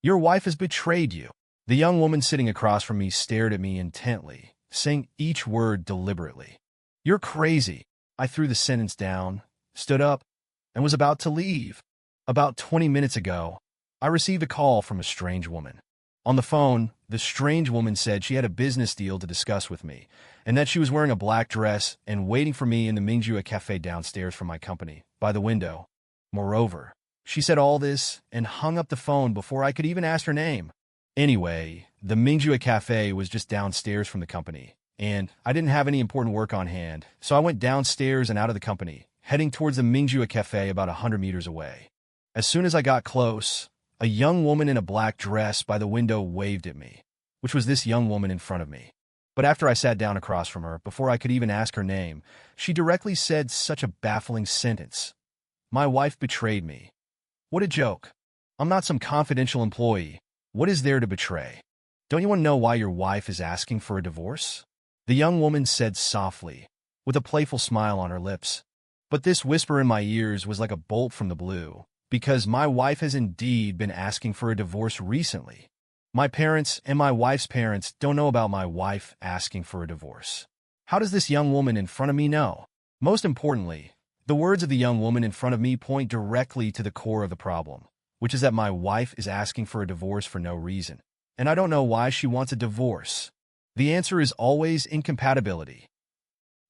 Your wife has betrayed you. The young woman sitting across from me stared at me intently, saying each word deliberately. You're crazy. I threw the sentence down, stood up, and was about to leave. About 20 minutes ago, I received a call from a strange woman. On the phone, the strange woman said she had a business deal to discuss with me, and that she was wearing a black dress and waiting for me in the Mingjue Cafe downstairs from my company, by the window. Moreover, she said all this and hung up the phone before I could even ask her name. Anyway, the Mingjue Cafe was just downstairs from the company, and I didn't have any important work on hand, so I went downstairs and out of the company, heading towards the Mingjue Cafe about 100 meters away. As soon as I got close, a young woman in a black dress by the window waved at me, which was this young woman in front of me. But after I sat down across from her, before I could even ask her name, she directly said such a baffling sentence. My wife betrayed me. What a joke. I'm not some confidential employee. What is there to betray? Don't you want to know why your wife is asking for a divorce? The young woman said softly, with a playful smile on her lips. But this whisper in my ears was like a bolt from the blue, because my wife has indeed been asking for a divorce recently. My parents and my wife's parents don't know about my wife asking for a divorce. How does this young woman in front of me know? Most importantly, the words of the young woman in front of me point directly to the core of the problem, which is that my wife is asking for a divorce for no reason, and I don't know why she wants a divorce. The answer is always incompatibility.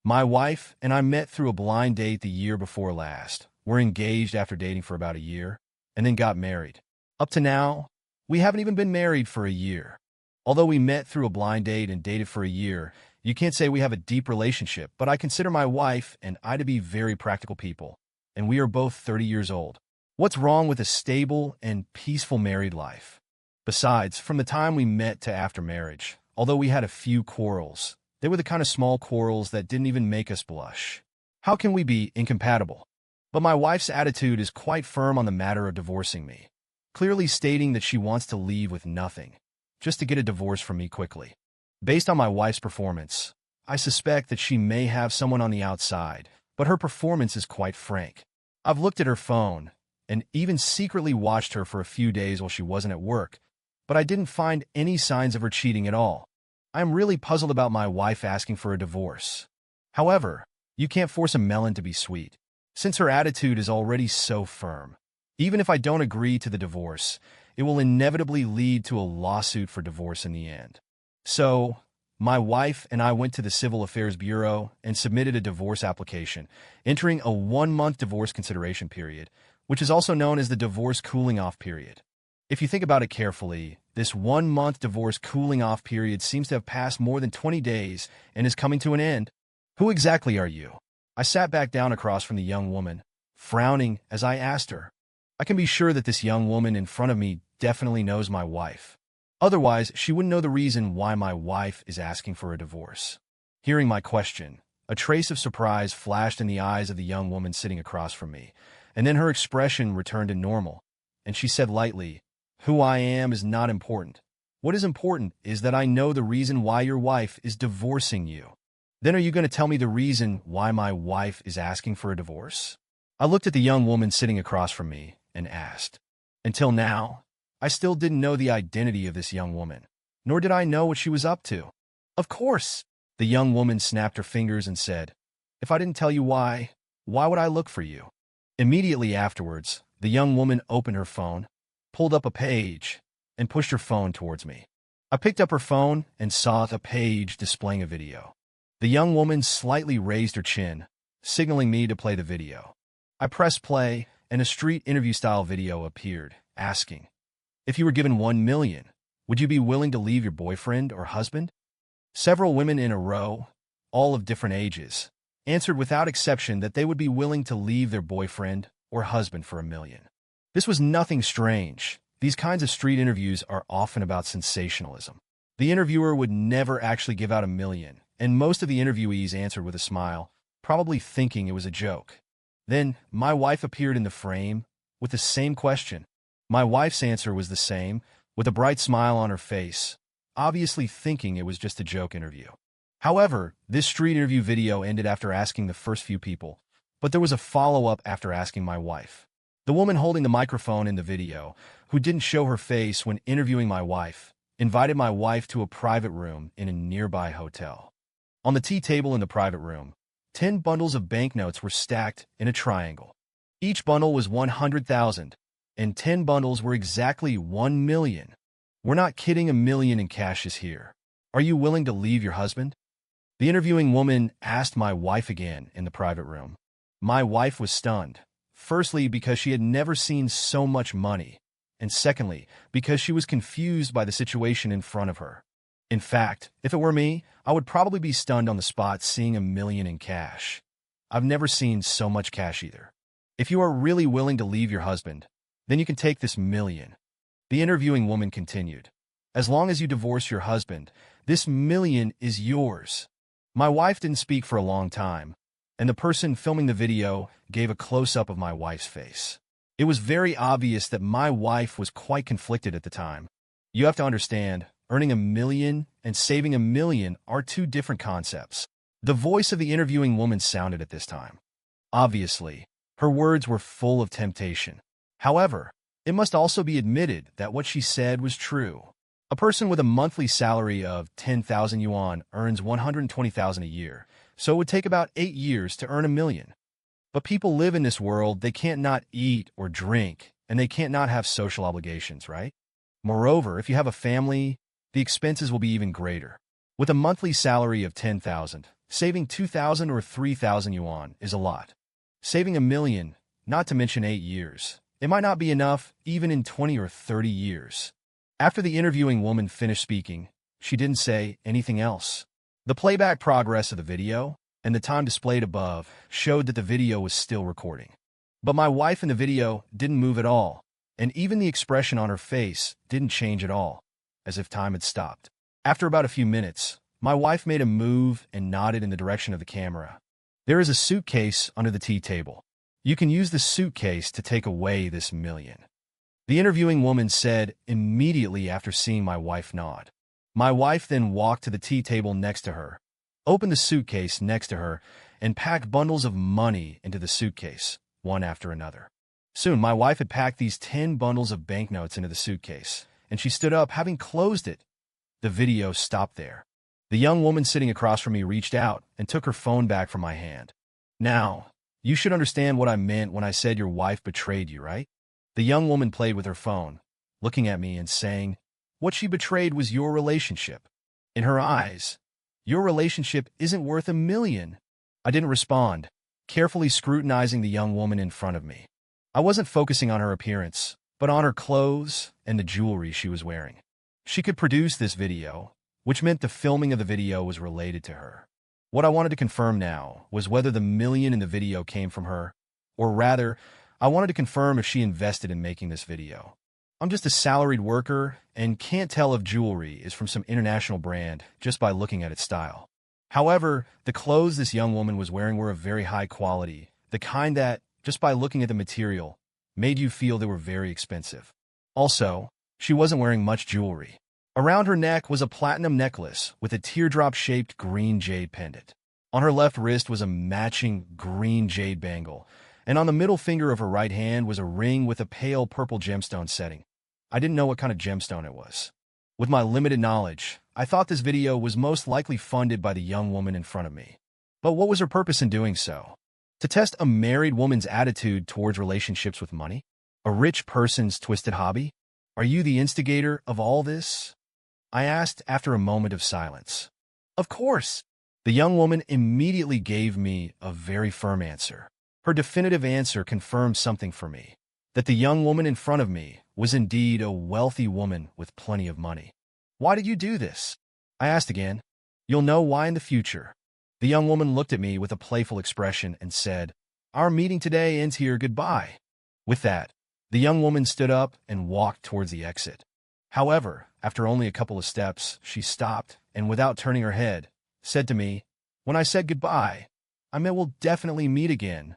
My wife and I met through a blind date the year before last. We're engaged after dating for about a year, and then got married. Up to now, we haven't even been married for a year. Although we met through a blind date and dated for a year, you can't say we have a deep relationship, but I consider my wife and I to be very practical people, and we are both 30 years old. What's wrong with a stable and peaceful married life? Besides, from the time we met to after marriage, although we had a few quarrels, they were the kind of small quarrels that didn't even make us blush. How can we be incompatible? But my wife's attitude is quite firm on the matter of divorcing me, clearly stating that she wants to leave with nothing, just to get a divorce from me quickly. Based on my wife's performance, I suspect that she may have someone on the outside, but her performance is quite frank. I've looked at her phone, and even secretly watched her for a few days while she wasn't at work, but I didn't find any signs of her cheating at all. I am really puzzled about my wife asking for a divorce. However, you can't force a melon to be sweet, since her attitude is already so firm. Even if I don't agree to the divorce, it will inevitably lead to a lawsuit for divorce in the end. So, my wife and I went to the Civil Affairs Bureau and submitted a divorce application, entering a 1-month divorce consideration period, which is also known as the divorce cooling-off period. If you think about it carefully, this 1-month divorce cooling-off period seems to have passed more than 20 days and is coming to an end. Who exactly are you? I sat back down across from the young woman, frowning as I asked her. I can be sure that this young woman in front of me definitely knows my wife. Otherwise, she wouldn't know the reason why my wife is asking for a divorce. Hearing my question, a trace of surprise flashed in the eyes of the young woman sitting across from me, and then her expression returned to normal, and she said lightly, "Who I am is not important. What is important is that I know the reason why your wife is divorcing you." Then are you going to tell me the reason why my wife is asking for a divorce? I looked at the young woman sitting across from me and asked. Until now, I still didn't know the identity of this young woman, nor did I know what she was up to. Of course, the young woman snapped her fingers and said, "If I didn't tell you why would I look for you?" Immediately afterwards, the young woman opened her phone, pulled up a page, and pushed her phone towards me. I picked up her phone and saw the page displaying a video. The young woman slightly raised her chin, signaling me to play the video. I pressed play, and a street interview-style video appeared, asking, "If you were given 1 million, would you be willing to leave your boyfriend or husband?" Several women in a row, all of different ages, answered without exception that they would be willing to leave their boyfriend or husband for 1 million. This was nothing strange. These kinds of street interviews are often about sensationalism. The interviewer would never actually give out 1 million, and most of the interviewees answered with a smile, probably thinking it was a joke. Then, my wife appeared in the frame with the same question. My wife's answer was the same, with a bright smile on her face, obviously thinking it was just a joke interview. However, this street interview video ended after asking the first few people, but there was a follow-up after asking my wife. The woman holding the microphone in the video, who didn't show her face when interviewing my wife, invited my wife to a private room in a nearby hotel. On the tea table in the private room, 10 bundles of banknotes were stacked in a triangle. Each bundle was 100,000, and 10 bundles were exactly 1 million. We're not kidding, $1 million in cash is here. Are you willing to leave your husband? The interviewing woman asked my wife again in the private room. My wife was stunned, firstly because she had never seen so much money, and secondly because she was confused by the situation in front of her. In fact, if it were me, I would probably be stunned on the spot seeing $1 million in cash. I've never seen so much cash either. If you are really willing to leave your husband, then you can take this $1 million. The interviewing woman continued. As long as you divorce your husband, this $1 million is yours. My wife didn't speak for a long time, and the person filming the video gave a close-up of my wife's face. It was very obvious that my wife was quite conflicted at the time. You have to understand, earning $1 million and saving $1 million are two different concepts. The voice of the interviewing woman sounded at this time. Obviously, her words were full of temptation. However, it must also be admitted that what she said was true. A person with a monthly salary of 10,000 yuan earns 120,000 a year, so it would take about 8 years to earn $1 million. But people live in this world, they can't not eat or drink, and they can't not have social obligations, right? Moreover, if you have a family, the expenses will be even greater. With a monthly salary of 10,000, saving 2,000 or 3,000 yuan is a lot. Saving $1 million, not to mention 8 years, it might not be enough even in 20 or 30 years. After the interviewing woman finished speaking, she didn't say anything else. The playback progress of the video and the time displayed above showed that the video was still recording. But my wife in the video didn't move at all, and even the expression on her face didn't change at all, as if time had stopped. After about a few minutes, my wife made a move and nodded in the direction of the camera. There is a suitcase under the tea table. You can use the suitcase to take away this $1 million. The interviewing woman said immediately after seeing my wife nod. My wife then walked to the tea table next to her, opened the suitcase next to her, and packed bundles of money into the suitcase, one after another. Soon, my wife had packed these 10 bundles of banknotes into the suitcase, and she stood up, having closed it. The video stopped there. The young woman sitting across from me reached out and took her phone back from my hand. Now, you should understand what I meant when I said your wife betrayed you, right? The young woman played with her phone, looking at me and saying, what she betrayed was your relationship. In her eyes, your relationship isn't worth $1 million. I didn't respond, carefully scrutinizing the young woman in front of me. I wasn't focusing on her appearance, but on her clothes and the jewelry she was wearing. She could produce this video, which meant the filming of the video was related to her. What I wanted to confirm now was whether the $1 million in the video came from her, or rather, I wanted to confirm if she invested in making this video. I'm just a salaried worker and can't tell if jewelry is from some international brand just by looking at its style. However, the clothes this young woman was wearing were of very high quality, the kind that, just by looking at the material, made you feel they were very expensive. Also, she wasn't wearing much jewelry. Around her neck was a platinum necklace with a teardrop-shaped green jade pendant. On her left wrist was a matching green jade bangle, and on the middle finger of her right hand was a ring with a pale purple gemstone setting. I didn't know what kind of gemstone it was. With my limited knowledge, I thought this video was most likely funded by the young woman in front of me. But what was her purpose in doing so? To test a married woman's attitude towards relationships with money? A rich person's twisted hobby? Are you the instigator of all this? I asked after a moment of silence. Of course. The young woman immediately gave me a very firm answer. Her definitive answer confirmed something for me, that the young woman in front of me was indeed a wealthy woman with plenty of money. Why did you do this? I asked again. You'll know why in the future. The young woman looked at me with a playful expression and said, our meeting today ends here, goodbye. With that, the young woman stood up and walked towards the exit. However, after only a couple of steps, she stopped and without turning her head, said to me, when I said goodbye, I meant we'll definitely meet again.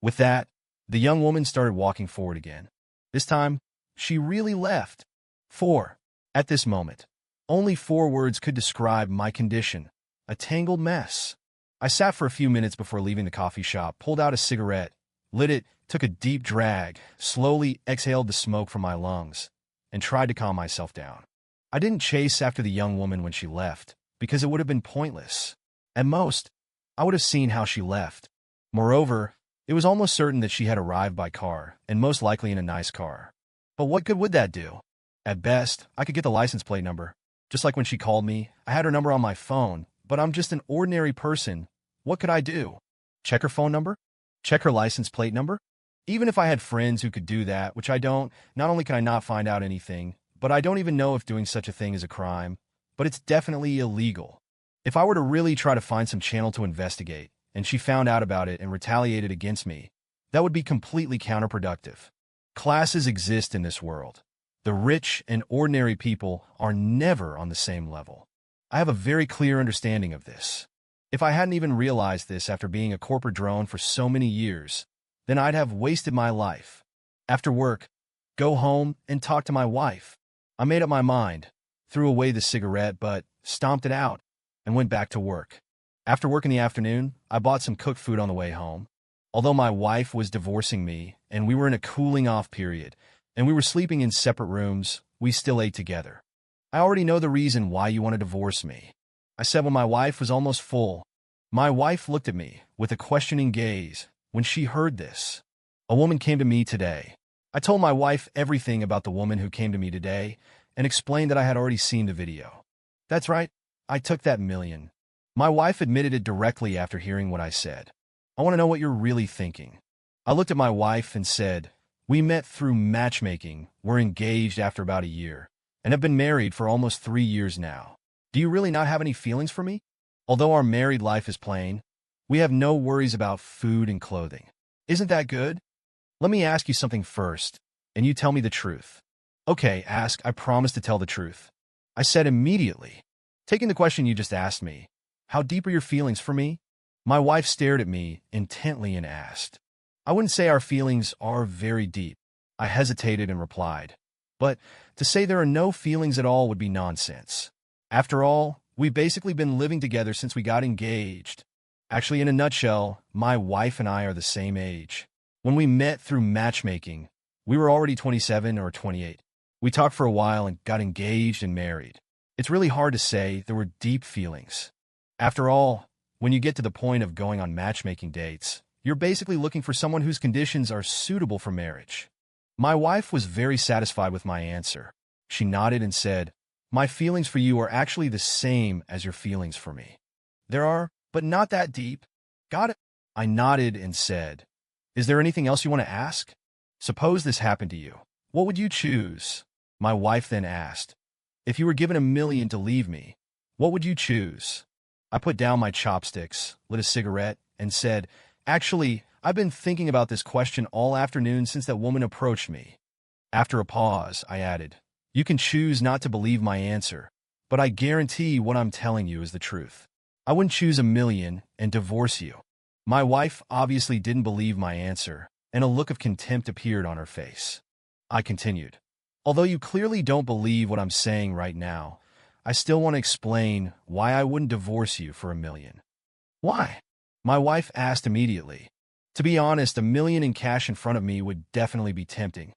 With that, the young woman started walking forward again. This time, she really left. 4. At this moment, only 4 words could describe my condition, a tangled mess. I sat for a few minutes before leaving the coffee shop, pulled out a cigarette, lit it, took a deep drag, slowly exhaled the smoke from my lungs, and tried to calm myself down. I didn't chase after the young woman when she left, because it would have been pointless. At most, I would have seen how she left. Moreover, it was almost certain that she had arrived by car, and most likely in a nice car. But what good would that do? At best, I could get the license plate number. Just like when she called me, I had her number on my phone, but I'm just an ordinary person. What could I do? Check her phone number? Check her license plate number? Even if I had friends who could do that, which I don't, not only can I not find out anything, but I don't even know if doing such a thing is a crime, but it's definitely illegal. If I were to really try to find some channel to investigate, and she found out about it and retaliated against me, that would be completely counterproductive. Classes exist in this world. The rich and ordinary people are never on the same level. I have a very clear understanding of this. If I hadn't even realized this after being a corporate drone for so many years, then I'd have wasted my life. After work, go home and talk to my wife. I made up my mind, threw away the cigarette, but stomped it out, and went back to work. After work in the afternoon, I bought some cooked food on the way home. Although my wife was divorcing me, and we were in a cooling-off period, and we were sleeping in separate rooms, we still ate together. I already know the reason why you want to divorce me. I said when my wife was almost full. My wife looked at me with a questioning gaze when she heard this. A woman came to me today. I told my wife everything about the woman who came to me today and explained that I had already seen the video. That's right, I took that million. My wife admitted it directly after hearing what I said. I want to know what you're really thinking. I looked at my wife and said, we met through matchmaking, were engaged after about a year, and have been married for almost 3 years now. Do you really not have any feelings for me? Although our married life is plain, we have no worries about food and clothing. Isn't that good? Let me ask you something first, and you tell me the truth. Okay, ask. I promise to tell the truth. I said immediately. Taking the question you just asked me, how deep are your feelings for me? My wife stared at me intently and asked. I wouldn't say our feelings are very deep. I hesitated and replied. But to say there are no feelings at all would be nonsense. After all, we've basically been living together since we got engaged. Actually, in a nutshell, my wife and I are the same age. When we met through matchmaking, we were already 27 or 28. We talked for a while and got engaged and married. It's really hard to say there were deep feelings. After all, when you get to the point of going on matchmaking dates, you're basically looking for someone whose conditions are suitable for marriage. My wife was very satisfied with my answer. She nodded and said, my feelings for you are actually the same as your feelings for me. There are, but not that deep. Got it? I nodded and said, is there anything else you want to ask? Suppose this happened to you. What would you choose? My wife then asked. If you were given $1 million to leave me, what would you choose? I put down my chopsticks, lit a cigarette, and said, actually, I've been thinking about this question all afternoon since that woman approached me. After a pause, I added, you can choose not to believe my answer, but I guarantee what I'm telling you is the truth. I wouldn't choose $1 million and divorce you. My wife obviously didn't believe my answer, and a look of contempt appeared on her face. I continued, although you clearly don't believe what I'm saying right now, I still want to explain why I wouldn't divorce you for $1 million. Why? My wife asked immediately. To be honest, $1 million in cash in front of me would definitely be tempting.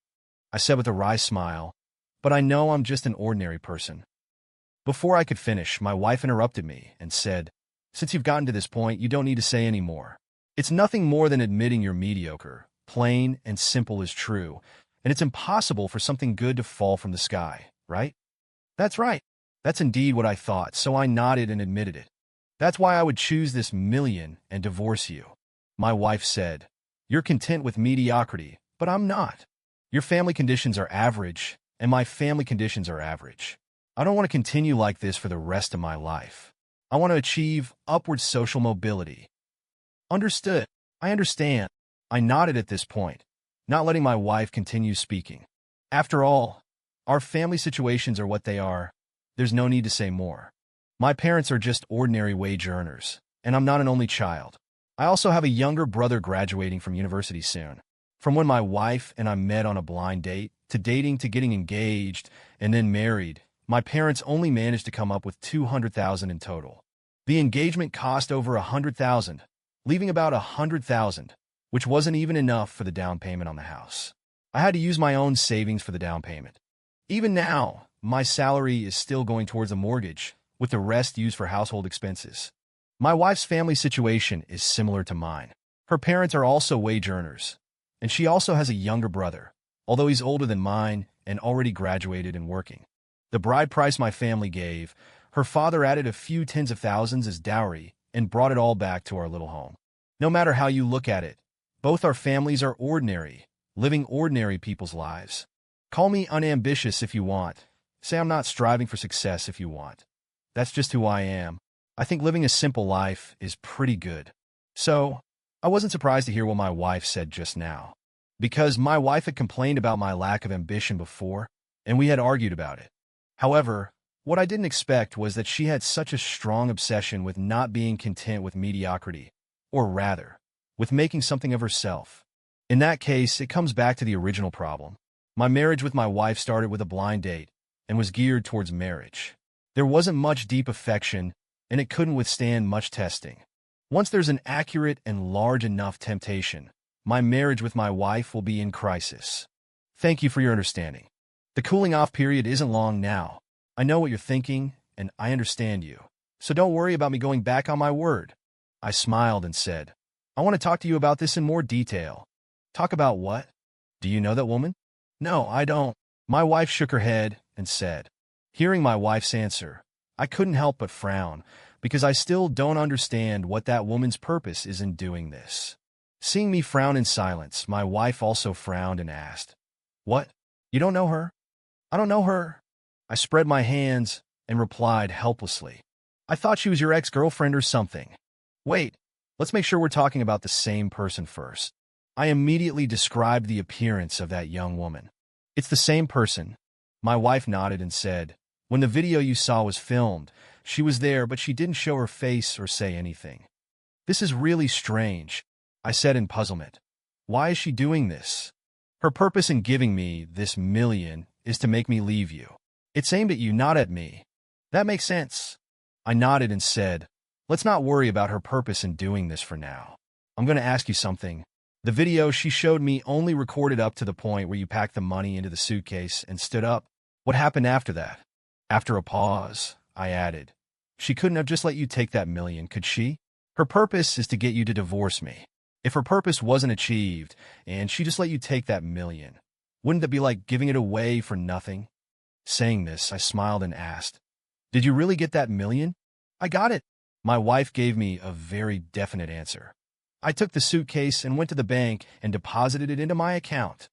I said with a wry smile, but I know I'm just an ordinary person. Before I could finish, my wife interrupted me and said, since you've gotten to this point, you don't need to say any more. It's nothing more than admitting you're mediocre. Plain and simple is true, and it's impossible for something good to fall from the sky, right? That's right. That's indeed what I thought, so I nodded and admitted it. That's why I would choose this $1 million and divorce you. My wife said, you're content with mediocrity, but I'm not. Your family conditions are average, and my family conditions are average. I don't want to continue like this for the rest of my life. I want to achieve upward social mobility. Understood. I understand. I nodded at this point, not letting my wife continue speaking. After all, our family situations are what they are. There's no need to say more. My parents are just ordinary wage earners, and I'm not an only child. I also have a younger brother graduating from university soon. From when my wife and I met on a blind date, to dating, to getting engaged, and then married, my parents only managed to come up with $200,000 in total. The engagement cost over $100,000, leaving about $100,000, which wasn't even enough for the down payment on the house. I had to use my own savings for the down payment. Even now, my salary is still going towards a mortgage, with the rest used for household expenses. My wife's family situation is similar to mine. Her parents are also wage earners, and she also has a younger brother, although he's older than mine and already graduated and working. The bride price my family gave, her father added a few tens of thousands as dowry and brought it all back to our little home. No matter how you look at it, both our families are ordinary, living ordinary people's lives. Call me unambitious if you want. Say I'm not striving for success if you want. That's just who I am. I think living a simple life is pretty good. So, I wasn't surprised to hear what my wife said just now, because my wife had complained about my lack of ambition before, and we had argued about it. However, what I didn't expect was that she had such a strong obsession with not being content with mediocrity, or rather, with making something of herself. In that case, it comes back to the original problem. My marriage with my wife started with a blind date and was geared towards marriage. There wasn't much deep affection, and it couldn't withstand much testing. Once there's an accurate and large enough temptation, my marriage with my wife will be in crisis. Thank you for your understanding. The cooling off period isn't long now. I know what you're thinking, and I understand you. So don't worry about me going back on my word. I smiled and said, I want to talk to you about this in more detail. Talk about what? Do you know that woman? No, I don't. My wife shook her head and said, hearing my wife's answer, I couldn't help but frown, because I still don't understand what that woman's purpose is in doing this. Seeing me frown in silence, my wife also frowned and asked, What? You don't know her? I don't know her. I spread my hands and replied helplessly, I thought she was your ex-girlfriend or something. Wait, let's make sure we're talking about the same person first. I immediately described the appearance of that young woman. It's the same person. My wife nodded and said, when the video you saw was filmed, she was there, but she didn't show her face or say anything. This is really strange, I said in puzzlement. Why is she doing this? Her purpose in giving me this million is to make me leave you. It's aimed at you, not at me. That makes sense. I nodded and said, let's not worry about her purpose in doing this for now. I'm going to ask you something. The video she showed me only recorded up to the point where you packed the money into the suitcase and stood up. What happened after that? After a pause, I added, she couldn't have just let you take that million, could she? Her purpose is to get you to divorce me. If her purpose wasn't achieved and she just let you take that million, wouldn't that be like giving it away for nothing? Saying this, I smiled and asked, did you really get that million? I got it. My wife gave me a very definite answer. I took the suitcase and went to the bank and deposited it into my account.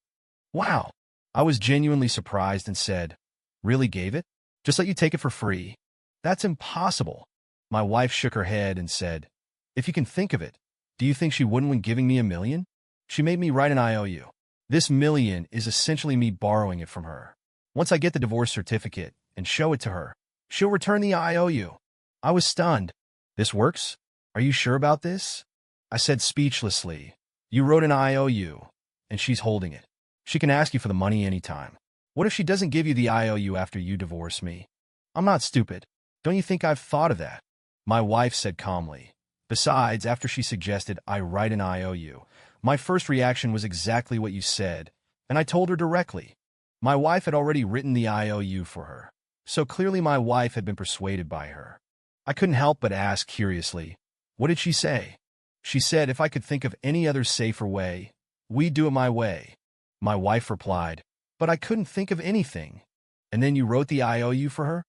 Wow. I was genuinely surprised and said, really gave it? Just let you take it for free? That's impossible. My wife shook her head and said, if you can think of it, do you think she wouldn't when giving me $1 million? She made me write an IOU. This $1 million is essentially me borrowing it from her. Once I get the divorce certificate and show it to her, she'll return the IOU. I was stunned. This works? Are you sure about this? I said speechlessly, you wrote an IOU, and she's holding it. She can ask you for the money anytime. What if she doesn't give you the IOU after you divorce me? I'm not stupid. Don't you think I've thought of that? My wife said calmly. Besides, after she suggested I write an IOU, my first reaction was exactly what you said, and I told her directly. My wife had already written the IOU for her, so clearly my wife had been persuaded by her. I couldn't help but ask curiously, what did she say? She said if I could think of any other safer way, we'd do it my way. My wife replied, but I couldn't think of anything. And then you wrote the IOU for her?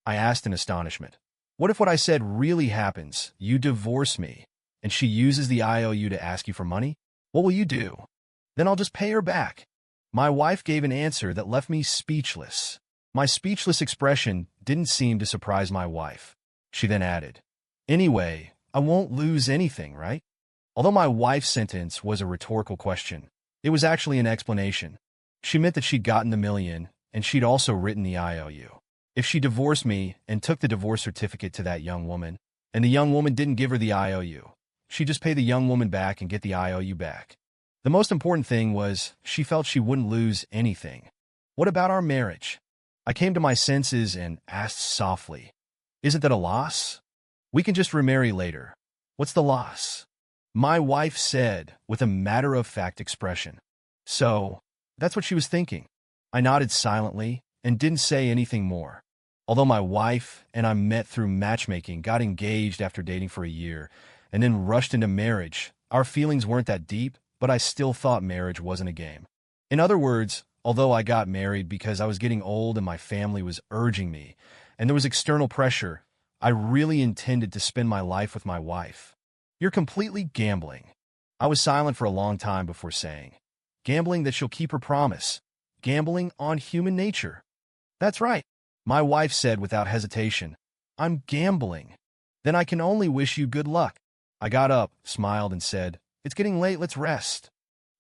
I asked in astonishment. What if what I said really happens, you divorce me, and she uses the IOU to ask you for money? What will you do? Then I'll just pay her back. My wife gave an answer that left me speechless. My speechless expression didn't seem to surprise my wife. She then added, anyway, I won't lose anything, right? Although my wife's sentence was a rhetorical question, it was actually an explanation. She meant that she'd gotten the $1 million, and she'd also written the IOU. If she divorced me and took the divorce certificate to that young woman, and the young woman didn't give her the IOU, she'd just pay the young woman back and get the IOU back. The most important thing was she felt she wouldn't lose anything. What about our marriage? I came to my senses and asked softly, isn't that a loss? We can just remarry later. What's the loss? My wife said with a matter-of-fact expression. So, that's what she was thinking. I nodded silently and didn't say anything more. Although my wife and I met through matchmaking, got engaged after dating for a year, and then rushed into marriage, our feelings weren't that deep, but I still thought marriage wasn't a game. In other words, although I got married because I was getting old and my family was urging me, and there was external pressure, I really intended to spend my life with my wife. You're completely gambling. I was silent for a long time before saying, gambling that she'll keep her promise. Gambling on human nature. That's right, my wife said without hesitation. I'm gambling. Then I can only wish you good luck. I got up, smiled, and said, it's getting late, let's rest.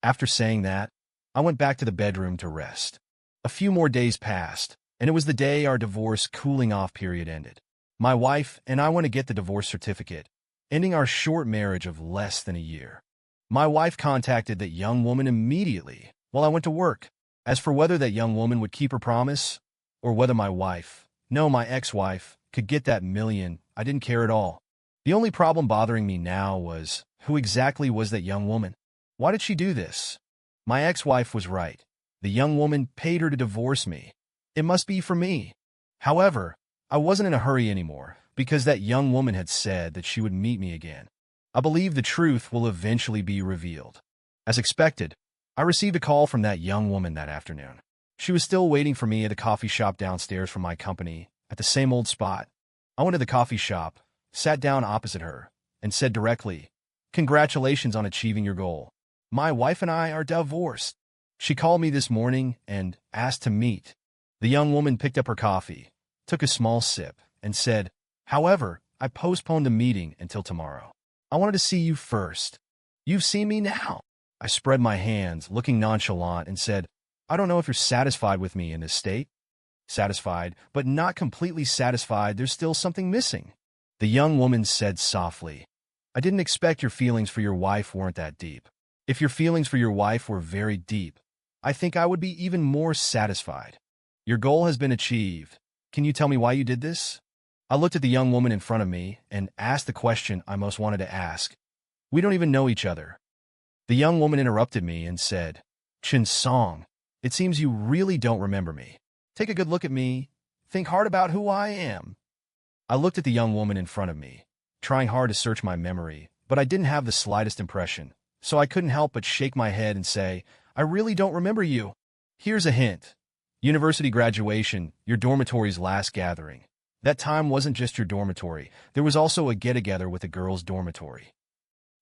After saying that, I went back to the bedroom to rest. A few more days passed, and it was the day our divorce cooling-off period ended. My wife and I went to get the divorce certificate, ending our short marriage of less than a year. My wife contacted that young woman immediately while I went to work. As for whether that young woman would keep her promise, or whether my wife, no, my ex-wife, could get that million, I didn't care at all. The only problem bothering me now was, who exactly was that young woman? Why did she do this? My ex-wife was right. The young woman paid her to divorce me. It must be for me. However, I wasn't in a hurry anymore, because that young woman had said that she would meet me again. I believe the truth will eventually be revealed. As expected, I received a call from that young woman that afternoon. She was still waiting for me at a coffee shop downstairs from my company, at the same old spot. I went to the coffee shop, sat down opposite her, and said directly, congratulations on achieving your goal. My wife and I are divorced. She called me this morning and asked to meet. The young woman picked up her coffee, took a small sip, and said, however, I postponed the meeting until tomorrow. I wanted to see you first. You've seen me now. I spread my hands, looking nonchalant, and said, I don't know if you're satisfied with me in this state. Satisfied, but not completely satisfied. There's still something missing. The young woman said softly, I didn't expect your feelings for your wife weren't that deep. If your feelings for your wife were very deep, I think I would be even more satisfied. Your goal has been achieved. Can you tell me why you did this? I looked at the young woman in front of me and asked the question I most wanted to ask. We don't even know each other. The young woman interrupted me and said, Chin Song, it seems you really don't remember me. Take a good look at me. Think hard about who I am. I looked at the young woman in front of me, trying hard to search my memory, but I didn't have the slightest impression, so I couldn't help but shake my head and say, I really don't remember you. Here's a hint. University graduation, your dormitory's last gathering. That time wasn't just your dormitory. There was also a get-together with the girls' dormitory.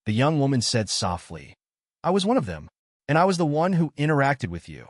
The young woman said softly, I was one of them, and I was the one who interacted with you.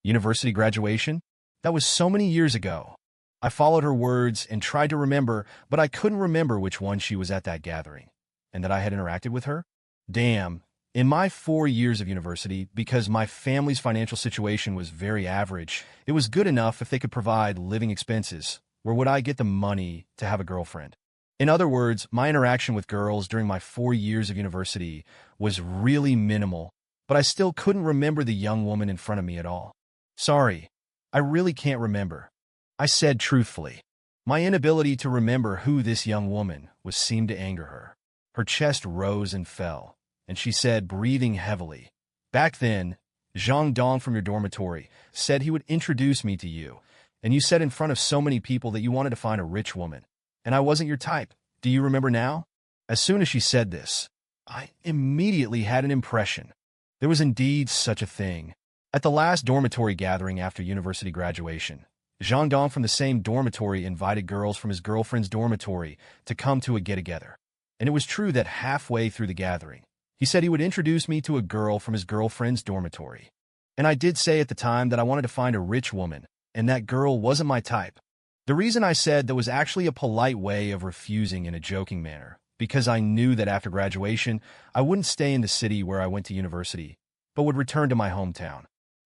University graduation? That was so many years ago. I followed her words and tried to remember, but I couldn't remember which one she was at that gathering, and that I had interacted with her. Damn, in my 4 years of university, because my family's financial situation was very average, it was good enough if they could provide living expenses. Where would I get the money to have a girlfriend? In other words, my interaction with girls during my 4 years of university was really minimal, but I still couldn't remember the young woman in front of me at all. Sorry, I really can't remember. I said truthfully. My inability to remember who this young woman was seemed to anger her. Her chest rose and fell, and she said, breathing heavily, back then, Zhang Dong from your dormitory said he would introduce me to you, and you said in front of so many people that you wanted to find a rich woman, and I wasn't your type. Do you remember now? As soon as she said this, I immediately had an impression. There was indeed such a thing. At the last dormitory gathering after university graduation, Zhang Dong from the same dormitory invited girls from his girlfriend's dormitory to come to a get-together. And it was true that halfway through the gathering, he said he would introduce me to a girl from his girlfriend's dormitory. And I did say at the time that I wanted to find a rich woman, and that girl wasn't my type. The reason I said that was actually a polite way of refusing in a joking manner, because I knew that after graduation, I wouldn't stay in the city where I went to university, but would return to my hometown.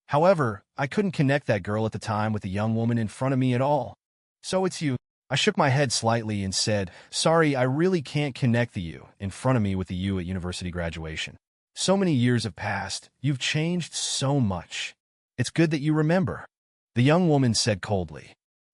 However, I couldn't connect that girl at the time with the young woman in front of me at all. So it's you. I shook my head slightly and said, sorry, I really can't connect the you in front of me with the you at university graduation. So many years have passed. You've changed so much. It's good that you remember. The young woman said coldly,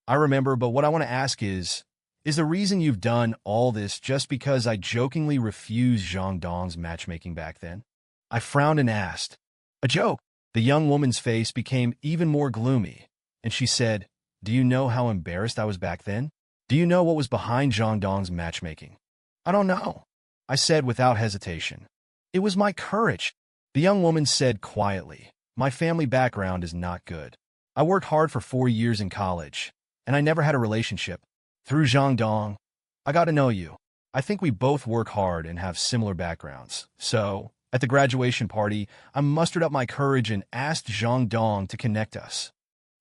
I remember, but what I want to ask is the reason you've done all this just because I jokingly refused Zhang Dong's matchmaking back then? I frowned and asked, a joke? The young woman's face became even more gloomy, and she said, "Do you know how embarrassed I was back then? Do you know what was behind Zhang Dong's matchmaking?" "I don't know," I said without hesitation. "It was my courage." The young woman said quietly, "My family background is not good. I worked hard for 4 years in college, and I never had a relationship. Through Zhang Dong, I got to know you. I think we both work hard and have similar backgrounds. So, at the graduation party, I mustered up my courage and asked Zhang Dong to connect us."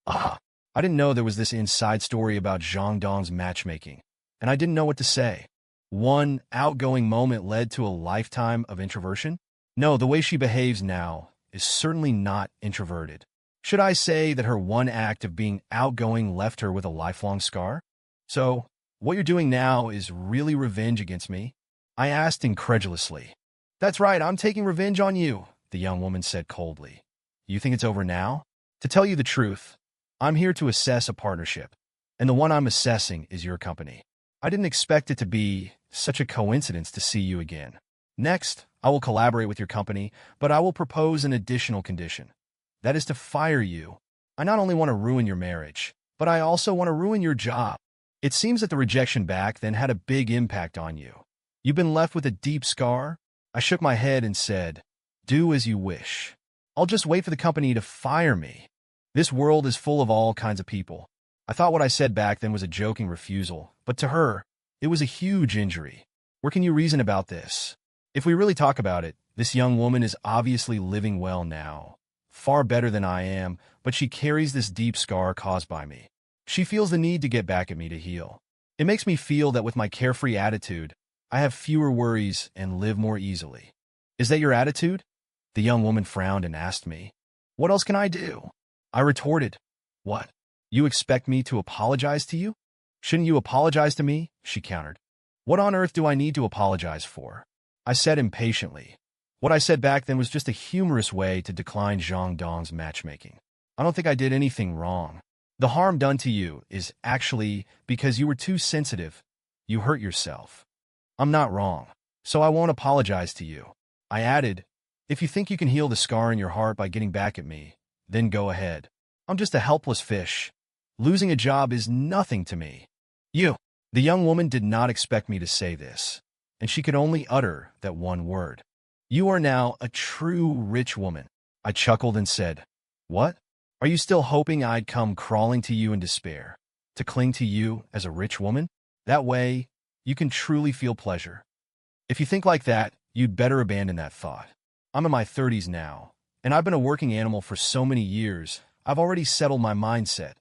Ah, I didn't know there was this inside story about Zhang Dong's matchmaking, and I didn't know what to say. One outgoing moment led to a lifetime of introversion? No, the way she behaves now is certainly not introverted. Should I say that her one act of being outgoing left her with a lifelong scar? "So, what you're doing now is really revenge against me?" I asked incredulously. "That's right, I'm taking revenge on you," the young woman said coldly. "You think it's over now?" "To tell you the truth, I'm here to assess a partnership, and the one I'm assessing is your company. I didn't expect it to be such a coincidence to see you again. Next, I will collaborate with your company, but I will propose an additional condition. That is to fire you. I not only want to ruin your marriage, but I also want to ruin your job." It seems that the rejection back then had a big impact on you. You've been left with a deep scar? I shook my head and said, "Do as you wish. I'll just wait for the company to fire me. This world is full of all kinds of people." I thought what I said back then was a joking refusal, but to her, it was a huge injury. Where can you reason about this? If we really talk about it, this young woman is obviously living well now. Far better than I am, but she carries this deep scar caused by me. She feels the need to get back at me to heal. It makes me feel that with my carefree attitude, I have fewer worries and live more easily. Is that your attitude? The young woman frowned and asked me, "What else can I do?" I retorted, "What? You expect me to apologize to you?" "Shouldn't you apologize to me?" she countered. "What on earth do I need to apologize for?" I said impatiently. What I said back then was just a humorous way to decline Zhang Dong's matchmaking. I don't think I did anything wrong. The harm done to you is actually because you were too sensitive. You hurt yourself. I'm not wrong, so I won't apologize to you. I added, "If you think you can heal the scar in your heart by getting back at me, then go ahead. I'm just a helpless fish. Losing a job is nothing to me." "You." The young woman did not expect me to say this, and she could only utter that one word. "You are now a true rich woman." I chuckled and said, "What? Are you still hoping I'd come crawling to you in despair, to cling to you as a rich woman? That way, you can truly feel pleasure. If you think like that, you'd better abandon that thought. I'm in my 30s now, and I've been a working animal for so many years, I've already settled my mindset.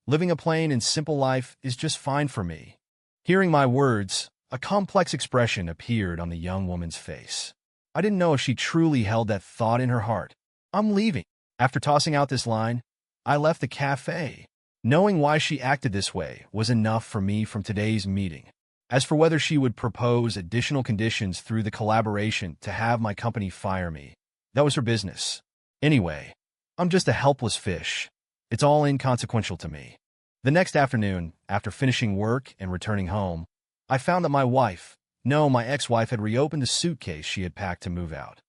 Living a plain and simple life is just fine for me." Hearing my words, a complex expression appeared on the young woman's face. I didn't know if she truly held that thought in her heart. "I'm leaving." After tossing out this line, I left the cafe. Knowing why she acted this way was enough for me from today's meeting. As for whether she would propose additional conditions through the collaboration to have my company fire me, that was her business. Anyway, I'm just a helpless fish. It's all inconsequential to me. The next afternoon, after finishing work and returning home, I found that my ex-wife had reopened the suitcase she had packed to move out.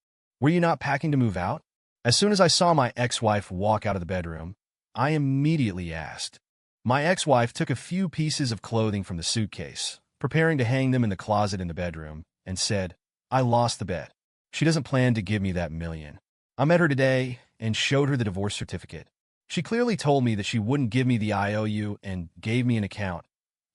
"Were you not packing to move out?" As soon as I saw my ex-wife walk out of the bedroom, I immediately asked. My ex-wife took a few pieces of clothing from the suitcase, preparing to hang them in the closet in the bedroom, and said, "I lost the bet. She doesn't plan to give me that million. I met her today and showed her the divorce certificate. She clearly told me that she wouldn't give me the IOU and gave me an account,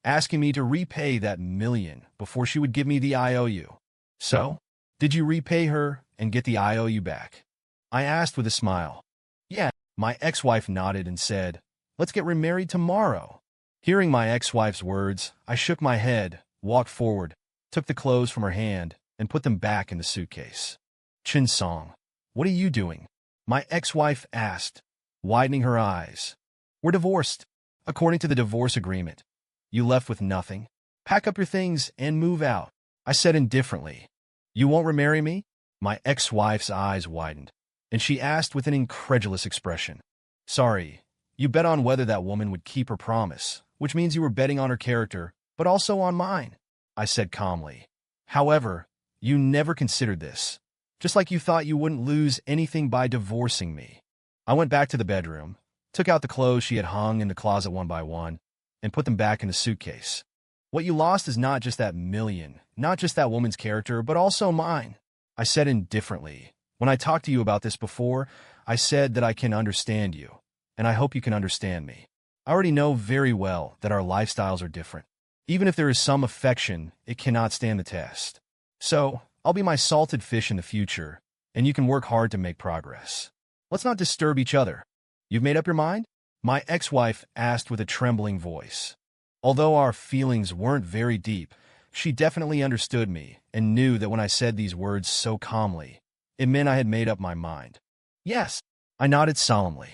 asking me to repay that million before she would give me the IOU. So, did you repay her and get the IOU back?" I asked with a smile. "Yeah." My ex-wife nodded and said, "Let's get remarried tomorrow." Hearing my ex-wife's words, I shook my head, walked forward, took the clothes from her hand, and put them back in the suitcase. "Chen Song, what are you doing?" my ex-wife asked, widening her eyes. "We're divorced. According to the divorce agreement, you left with nothing. Pack up your things and move out." I said indifferently. "You won't remarry me?" My ex-wife's eyes widened, and she asked with an incredulous expression. "Sorry, you bet on whether that woman would keep her promise, which means you were betting on her character, but also on mine," I said calmly. "However, you never considered this, just like you thought you wouldn't lose anything by divorcing me." I went back to the bedroom, took out the clothes she had hung in the closet one by one, and put them back in the suitcase. What you lost is not just that million, not just that woman's character, but also mine. I said indifferently. When I talked to you about this before, I said that I can understand you, and I hope you can understand me. I already know very well that our lifestyles are different. Even if there is some affection, it cannot stand the test. So, I'll be my salted fish in the future, and you can work hard to make progress. Let's not disturb each other. You've made up your mind? My ex-wife asked with a trembling voice. Although our feelings weren't very deep, she definitely understood me and knew that when I said these words so calmly, it meant I had made up my mind. Yes, I nodded solemnly.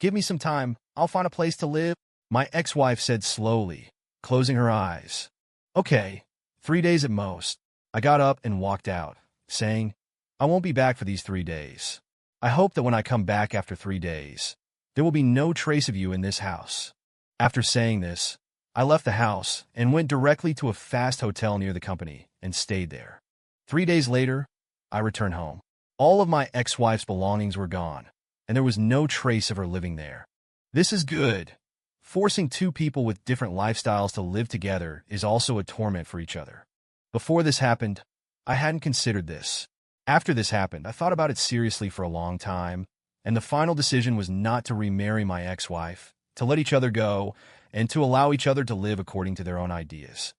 Give me some time. I'll find a place to live, my ex-wife said slowly, closing her eyes. Okay, 3 days at most. I got up and walked out, saying, I won't be back for these 3 days. I hope that when I come back after 3 days, there will be no trace of you in this house. After saying this, I left the house and went directly to a fast hotel near the company and stayed there. 3 days later, I returned home. All of my ex-wife's belongings were gone, and there was no trace of her living there. This is good. Forcing two people with different lifestyles to live together is also a torment for each other. Before this happened, I hadn't considered this. After this happened, I thought about it seriously for a long time, and the final decision was not to remarry my ex-wife, to let each other go, and to allow each other to live according to their own ideas.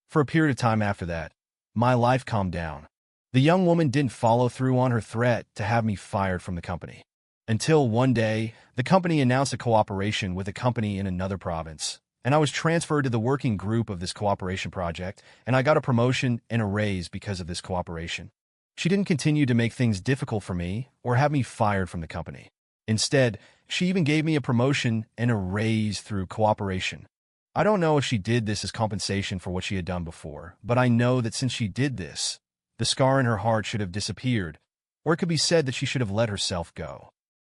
For a period of time after that, my life calmed down. The young woman didn't follow through on her threat to have me fired from the company. Until one day, the company announced a cooperation with a company in another province, and I was transferred to the working group of this cooperation project, and I got a promotion and a raise because of this cooperation. She didn't continue to make things difficult for me or have me fired from the company. Instead, she even gave me a promotion and a raise through cooperation. I don't know if she did this as compensation for what she had done before, but I know that since she did this, the scar in her heart should have disappeared, or it could be said that she should have let herself go.